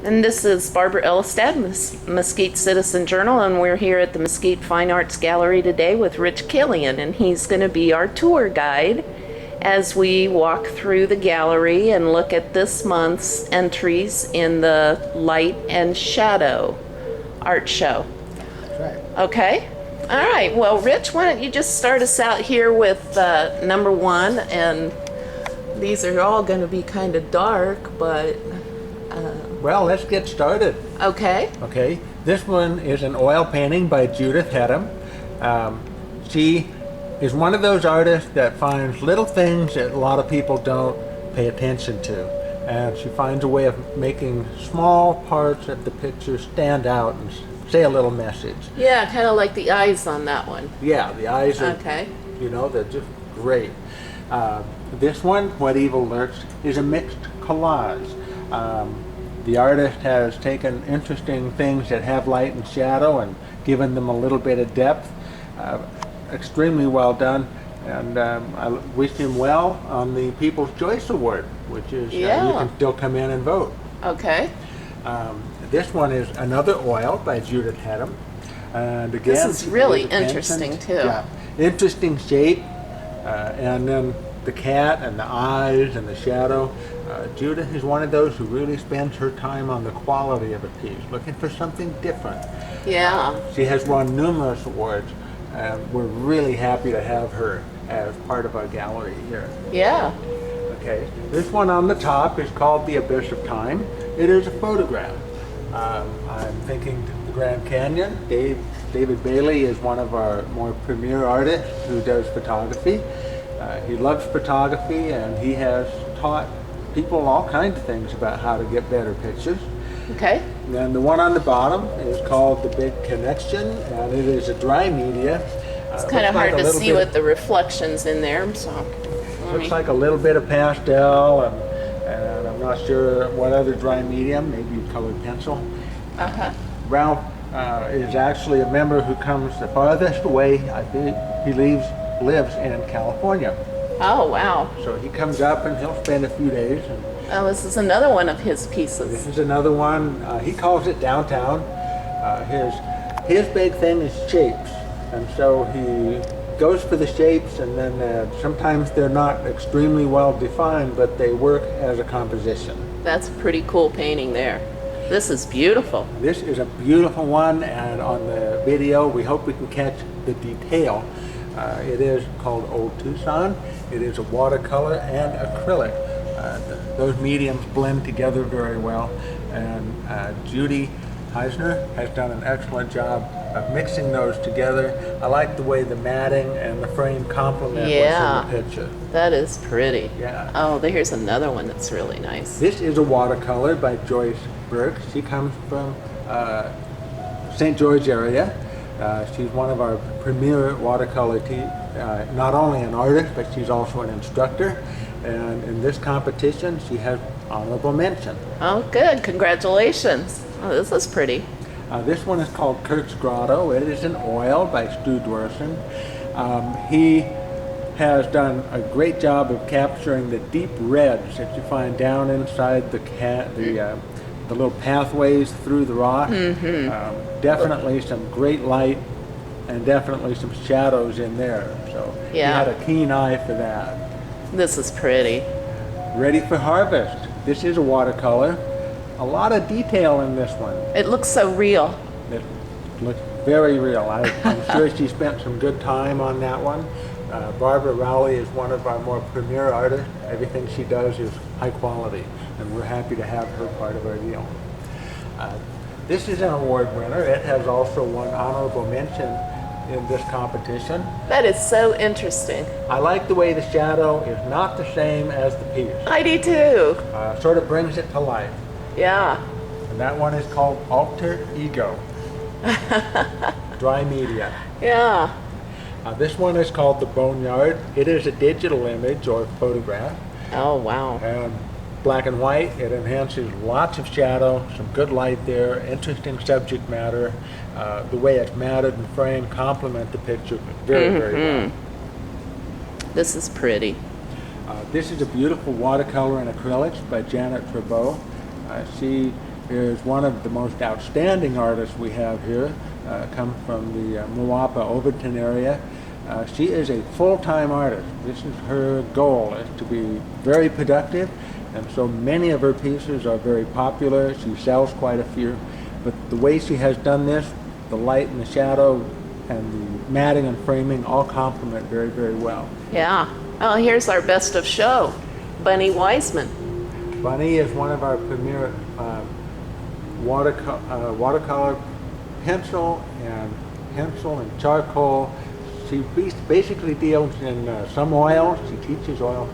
And this is Barbara Elstad, Mesquite Citizen Journal, and we're here at the Mesquite Fine Arts Gallery today with Rich Killian, and he's going to be our tour guide as we walk through the gallery and look at this month's entries in the Light and Shadow art show. That's right. Okay? All right. Well, Rich, why don't you just start us out here with number one, and these are all going to be kind of dark, but... Well, let's get started. Okay. Okay, this one is an oil painting by Judith Hedham. She is one of those artists that finds little things that a lot of people don't pay attention to. And she finds a way of making small parts of the picture stand out and say a little message. Yeah, kind of like the eyes on that one. Yeah, the eyes are, Okay. you know, they're just great. This one, What Evil Lurks, is a mixed collage. The artist has taken interesting things that have light and shadow and given them a little bit of depth. Extremely well done, and I wish him well on the People's Choice Award, which is you can still come in and vote. Okay. This one is Another Oil by Judith Hedham. And again, This is really interesting too. Yeah, interesting shape, and then the cat and the eyes and the shadow. Judith is one of those who really spends her time on the quality of a piece, looking for something different. Yeah. She has won numerous awards, and we're really happy to have her as part of our gallery here. Yeah. Okay, this one on the top is called The Abyss of Time. It is a photograph. I'm thinking the Grand Canyon. David Bailey is one of our more premier artists who does photography. He loves photography, and he has taught people all kinds of things about how to get better pictures. Okay. And the one on the bottom is called The Big Connection, and it is a dry media. It's kind of hard to see with the reflections in there, so. Looks like a little bit of pastel, and I'm not sure what other dry medium, maybe colored pencil. Uh-huh. Ralph is actually a member who comes the farthest away. I think he lives in California. Oh, wow. So he comes up and he'll spend a few days. And Oh, this is another one of his this pieces. is another one. He calls it Downtown. His big thing is shapes, and so he goes for the shapes, and then sometimes they're not extremely well defined, but they work as a composition. That's a pretty cool painting there. This is beautiful. This is a beautiful one, and on the video we hope we can catch the detail. It is called Old Tucson. It is a watercolor and acrylic. Those mediums blend together very well, and Judy Heisner has done an excellent job of mixing those together. I like the way the matting and the frame complement what's in the picture. That is pretty. Yeah. Oh, here's another one that's really nice. This is a watercolor by Joyce Burke. She comes from St. George area. She's one of our premier watercolor not only an artist, but she's also an instructor. And in this competition, she has honorable mention. Oh, good. Congratulations. Oh, this is pretty. This one is called Kirk's Grotto. It is an oil by Stu Dworson. He has done a great job of capturing the deep reds that you find down inside the little pathways through the rock. Definitely some great light and definitely some shadows in there. So he had a keen eye for that. This is pretty. Ready for harvest. This is a watercolor. A lot of detail in this one. It looks so real. It looks very real. I'm sure she spent some good time on that one. Barbara Rowley is one of our more premier artists. Everything she does is high quality, and we're happy to have her part of our deal. This is an award winner. It has also won honorable mention in this competition. That is so interesting. I like the way the shadow is not the same as the piece. I do too. Sort of brings it to life. Yeah. And that one is called Alter Ego. Dry media. Yeah. This one is called The Boneyard. It is a digital image or photograph. Oh, wow. And black and white. It enhances lots of shadow, some good light there, interesting subject matter. The way it's matted and framed complement the picture very, very well. This is pretty. This is a beautiful watercolor and acrylics by Janet Trabeau. She is one of the most outstanding artists we have here, come from the Moapa, Overton area. She is a full-time artist. This is her goal, is to be very productive, and so many of her pieces are very popular. She sells quite a few, but the way she has done this, the light and the shadow and the matting and framing all complement very, very well. Yeah. Oh, here's our best of show, Bunny Wiseman. Bunny is one of our premier watercolor pencil and charcoal. She basically deals in some oils. She teaches oil.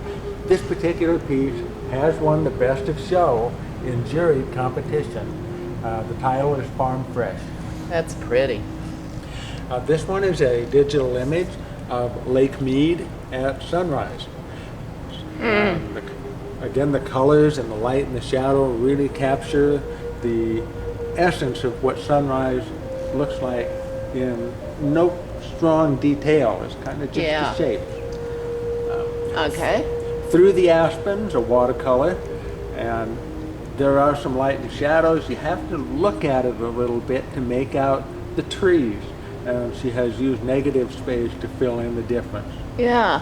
This particular piece has won the best of show in juried competition. The title is Farm Fresh. That's pretty. This one is a digital image of Lake Mead at sunrise. Again, the colors and the light and the shadow really capture the essence of what sunrise looks like in no strong detail. It's kind of just the shape. Okay. Through the Aspens, a watercolor, and there are some light and shadows. You have to look at it a little bit to make out the trees. And she has used negative space to fill in the difference. Yeah.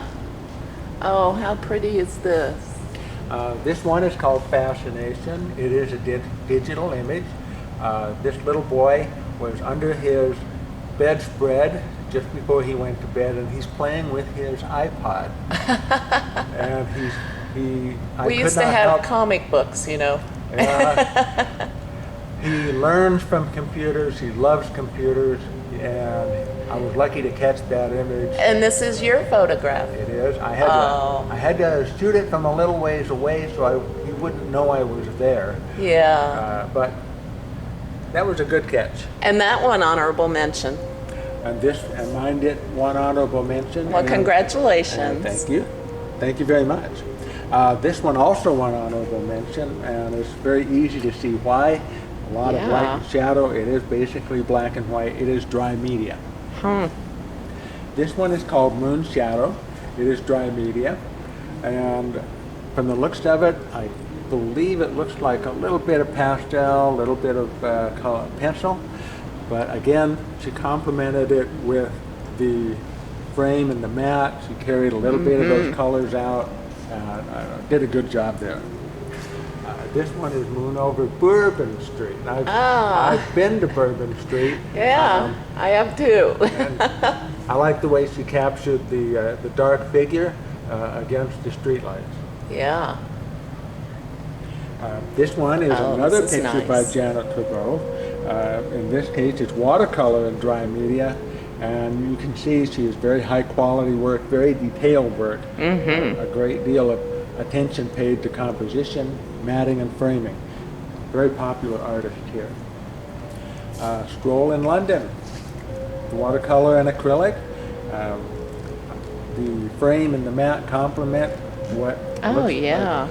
Oh, how pretty is this? This one is called Fascination. It is a digital image. This little boy was under his bedspread just before he went to bed, and he's playing with his iPod. And we used to have comic books, you know. He learns from computers. He loves computers, and I was lucky to catch that image. And this is your photograph. It is. I had to shoot it from a little ways away so he wouldn't know I was there. Yeah. But that was a good catch. And that one, honorable mention. And mine did one honorable mention. Well, congratulations. And thank you. Thank you very much. This one also won honorable mention, and it's very easy to see why. A lot of light and shadow. It is basically black and white. It is dry media. This one is called Moon Shadow. It is dry media, and from the looks of it, I believe it looks like a little bit of pastel, a little bit of color pencil, but again, she complemented it with the frame and the matte. She carried a little bit of those colors out. Did a good job there. This one is Moon over Bourbon Street. I've been to Bourbon Street. Yeah, I have too. And I like the way she captured the dark figure against the streetlights. Yeah. This one is another picture by Janet Trabeau. In this case, it's watercolor and dry media, and you can see she is very high quality work, very detailed work. A great deal of attention paid to composition, matting, and framing. Very popular artist here. Stroll in London, watercolor and acrylic. The frame and the matte complement what looks like.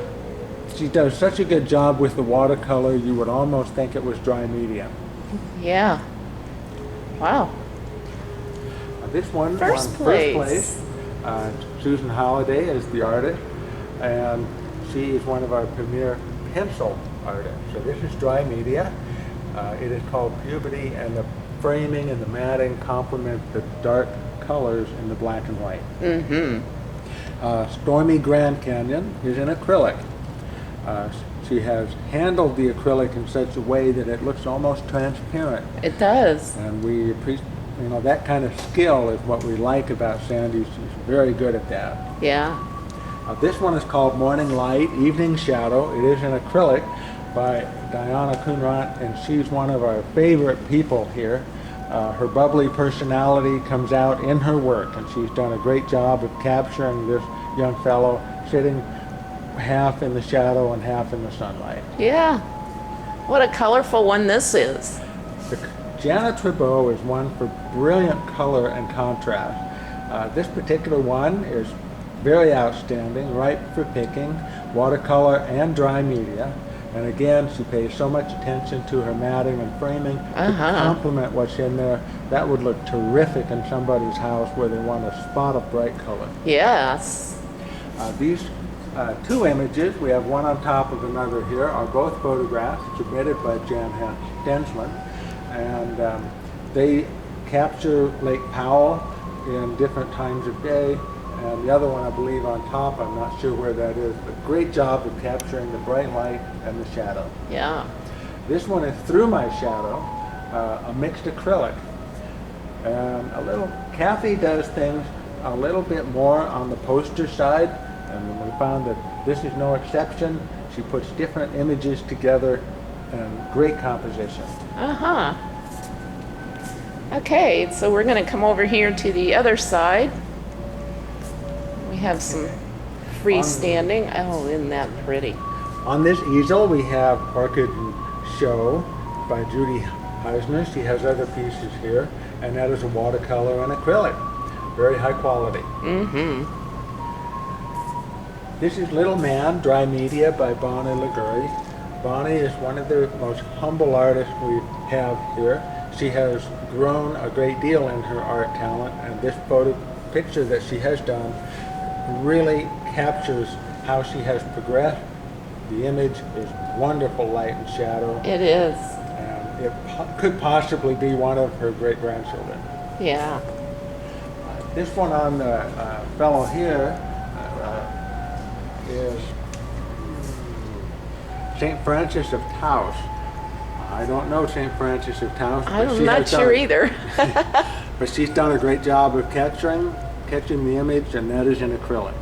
She does such a good job with the watercolor, you would almost think it was dry media. Yeah. Wow. This one First won place. First place. Susan Holliday is the artist, and she is one of our premier pencil artists. So this is dry media. It is called Puberty, and the framing and the matting complement the dark colors in the black and white. Stormy Grand Canyon is in acrylic. She has handled the acrylic in such a way that it looks almost transparent. It does. And we appreciate, that kind of skill is what we like about Sandy. She's very good at that. Yeah. This one is called Morning Light, Evening Shadow. It is in acrylic by Diana Kunrat, and she's one of our favorite people here. Her bubbly personality comes out in her work, and she's done a great job of capturing this young fellow sitting half in the shadow and half in the sunlight. Yeah. What a colorful one this is. Janet Trabeau is one for brilliant color and contrast. This particular one is very outstanding, ripe for picking, watercolor and dry media. And again, she pays so much attention to her matting and framing to complement what's in there. That would look terrific in somebody's house where they want a spot of bright color. Yes. These two images. We have one on top of another here, are both photographs submitted by Jan Densland, and they capture Lake Powell in different times of day, and the other one I believe on top, I'm not sure where that is, but great job of capturing the bright light and the shadow. Yeah. This one is Through My Shadow, a mixed acrylic. And Kathy does things a little bit more on the poster side, and we found that this is no exception. She puts different images together and great composition. Uh-huh. Okay, so we're going to come over here to the other side. We have some freestanding. Oh, isn't that pretty? On this easel we have Orchid and Show by Judy Heisner. She has other pieces here, and that is a watercolor and acrylic. Very high quality. Mm-hmm. This is Little Man, Dry Media by Bonnie Liguori. Bonnie is one of the most humble artists we have here. She has grown a great deal in her art talent, and this picture that she has done really captures how she has progressed. The image is wonderful light and shadow. It is. And it could possibly be one of her great-grandchildren. Yeah. This one on the fellow here is St. Francis of Taos. I don't know St. Francis of Taos. I'm not sure either. But she's done a great job of catching the image, and that is in acrylic.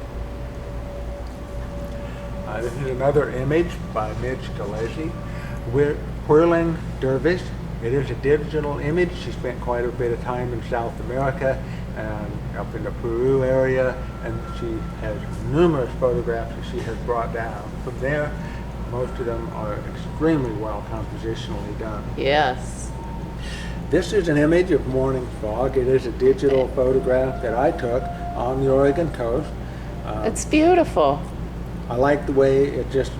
This is another image by Mitch Gillespie, Whirling Dervish. It is a digital image. She spent quite a bit of time in South America and up in the Peru area, and she has numerous photographs that she has brought down. From there, most of them are extremely well compositionally done. Yes. This is an image of morning fog. It is a digital photograph that I took on the Oregon coast. It's beautiful. I like the way it just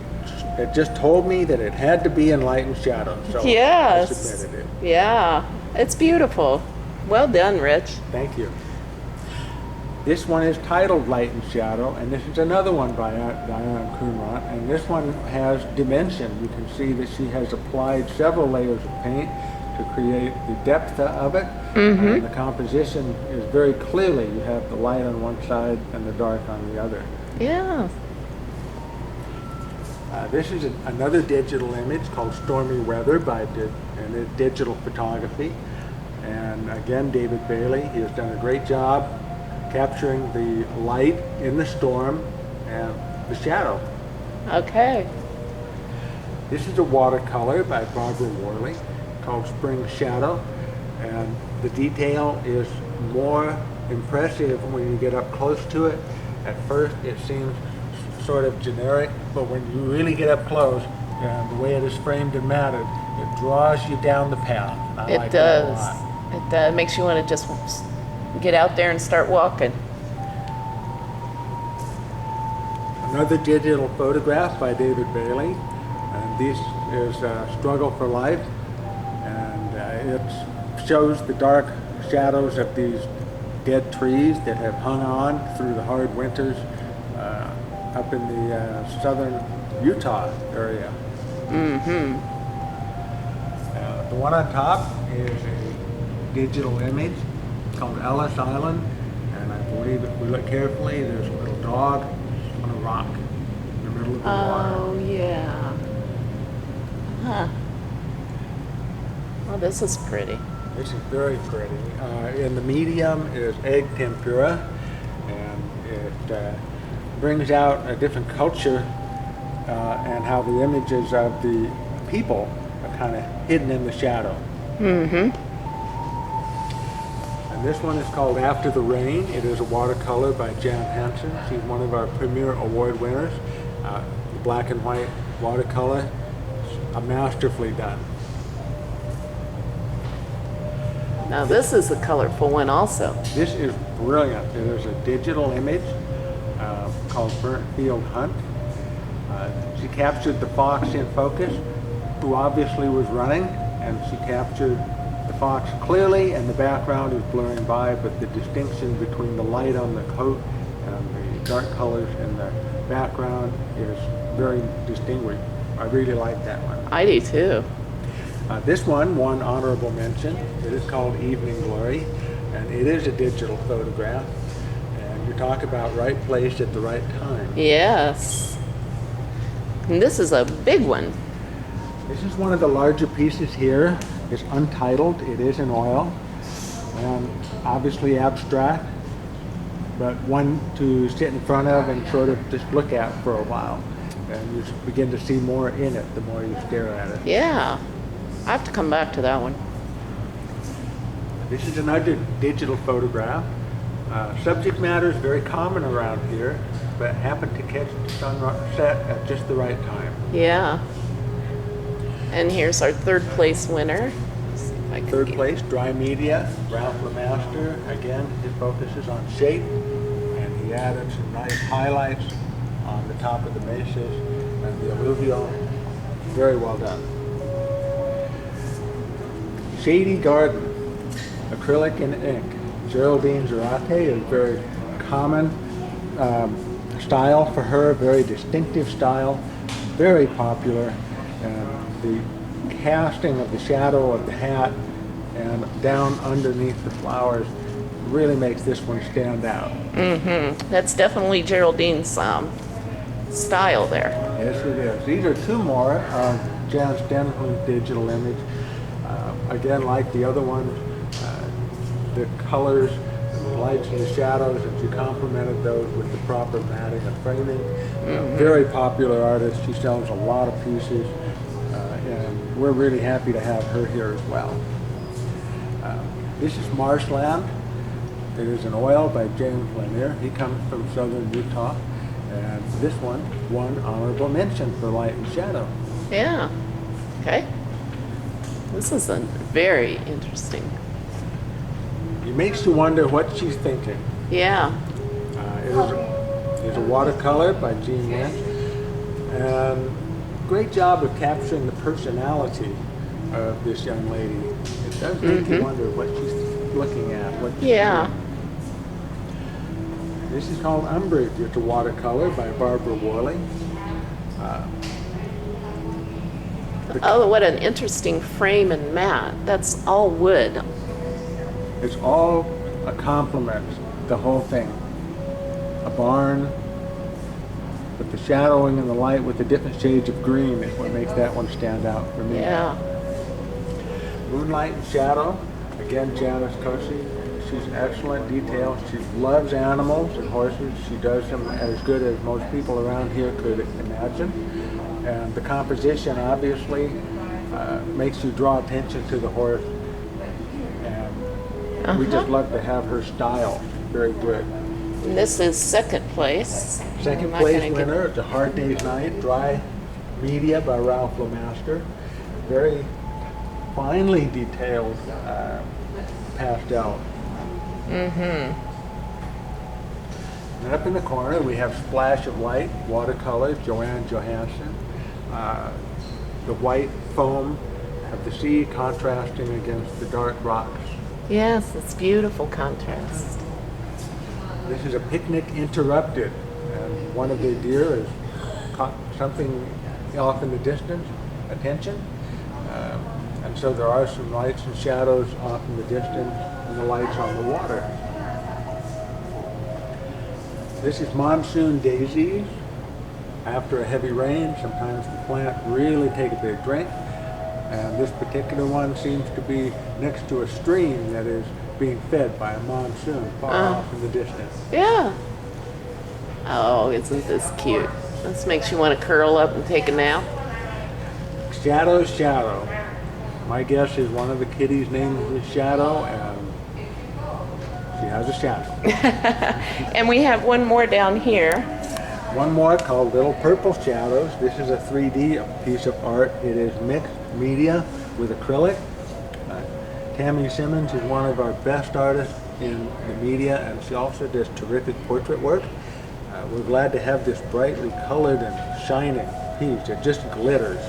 told me that it had to be in light and shadow, so Yes. I submitted it. Yeah. It's beautiful. Well done, Rich. Thank you. This one is titled Light and Shadow, and this is another one by Diane Kumrat, and this one has dimension. You can see that she has applied several layers of paint to create the depth of it, and the composition is very clearly, you have the light on one side and the dark on the other. Yeah. This is another digital image called Stormy Weather by Digital Photography. And again, David Bailey, he has done a great job capturing the light in the storm and the shadow. Okay. This is a watercolor by Barbara Worley called Spring Shadow. And the detail is more impressive when you get up close to it. At first it seems sort of generic, but when you really get up close, and the way it is framed and matted, it draws you down the path. And I like that a lot. It does. It makes you want to just get out there and start walking. Another digital photograph by David Bailey, and this is Struggle for Life, and it shows the dark shadows of these dead trees that have hung on through the hard winters up in the southern Utah area. Mm-hmm. The one on top is a digital image called Ellis Island, and I believe if we look carefully, there's a little dog on a rock in the middle of the water. Oh, yeah. Huh. Well, this is pretty. This is very pretty. In the medium is egg tempura, and it brings out a different culture and how the images of the people are kind of hidden in the shadow. Mm-hmm. And this one is called After the Rain. It is a watercolor by Jan Hansen. She's one of our premier award winners. The black and white watercolor, masterfully done. Now this is a colorful one also. This is brilliant. It is a digital image called Burnt Field Hunt. She captured the fox in focus, who obviously was running, and she captured the fox clearly, and the background is blurring by, but the distinction between the light on the coat and the dark colors in the background is very distinguished. I really like that one. I do too. This one won honorable mention. It is called Evening Glory, and it is a digital photograph. And you talk about right place at the right time. Yes. And this is a big one. This is one of the larger pieces here. It's untitled. It is in oil, and obviously abstract, but one to sit in front of and sort of just look at for a while. And you begin to see more in it the more you stare at it. Yeah. I have to come back to that one. This is another digital photograph. Subject matter is very common around here, but happened to catch the sunset at just the right time. Yeah. And here's our third place winner. Let's see if I can Third get- place, Dry Media, Ralph LeMaster. Again, his focus is on shape, and he added some nice highlights on the top of the mesas and the alluvial. Very well done. Shady Garden, acrylic and ink. Geraldine Zarate is very common style for her, very distinctive style, very popular. The casting of the shadow of the hat and down underneath the flowers really makes this one stand out. Mm-hmm. That's definitely Geraldine's style there. Yes, it is. These are two more of Jan Stenhold's digital image. Again, like the other ones, the colors, the lights and the shadows, and she complemented those with the proper matting and framing. Very popular artist. She sells a lot of pieces, and we're really happy to have her here as well. This is Marshland. It is an oil by James Lanier. He comes from southern Utah, and this one won honorable mention for light and shadow. Yeah. Okay. This is a very interesting. It makes you wonder what she's thinking. Yeah. It is a watercolor by Gene Lynch, and great job of capturing the personality of this young lady. It does make you wonder what she's looking at. What she's Yeah. doing. This is called Umbrage. It's a watercolor by Barbara Worley. Oh, what an interesting frame and mat. That's all wood. It's all a compliment, the whole thing. A barn, but the shadowing and the light with the different shades of green is what makes that one stand out for me. Yeah. Moonlight and Shadow, again Janice Kosey. She's excellent detail. She loves animals and horses. She does them as good as most people around here could imagine. And the composition obviously makes you draw attention to the horse. And we just love to have her style. Very good. And this is second place. Second I'm not place gonna get- winner, It's a Hard Day's Night, Dry Media by Ralph LeMaster. Very finely detailed pastel. And up in the corner we have Splash of Light, watercolor, Joanne Johansson. The white foam of the sea contrasting against the dark rocks. Yes, it's beautiful contrast. This is a Picnic Interrupted, and one of the deer has caught something off in the distance, attention. And so there are some lights and shadows off in the distance and the lights on the water. This is Monsoon Daisies. After a heavy rain, sometimes the plant really take a big drink. And this particular one seems to be next to a stream that is being fed by a monsoon far off in the distance. Yeah. Oh, isn't this cute? This makes you want to curl up and take a nap. Shadow, Shadow. My guess is one of the kitties' names is Shadow, and she has a shadow. And we have one more down here. One more called Little Purple Shadows. This is a 3D piece of art. It is mixed media with acrylic. Tammy Simmons is one of our best artists in the media, and she also does terrific portrait work. We're glad to have this brightly colored and shining piece. It just glitters.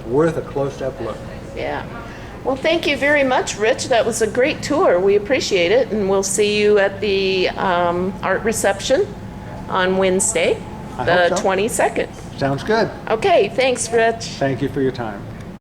Worth a close-up look. Yeah. Well, thank you very much, Rich. That was a great tour. We appreciate it, and we'll see you at the art reception on Wednesday, I the hope so. 22nd. Sounds good. Okay, thanks, Rich. Thank you for your time.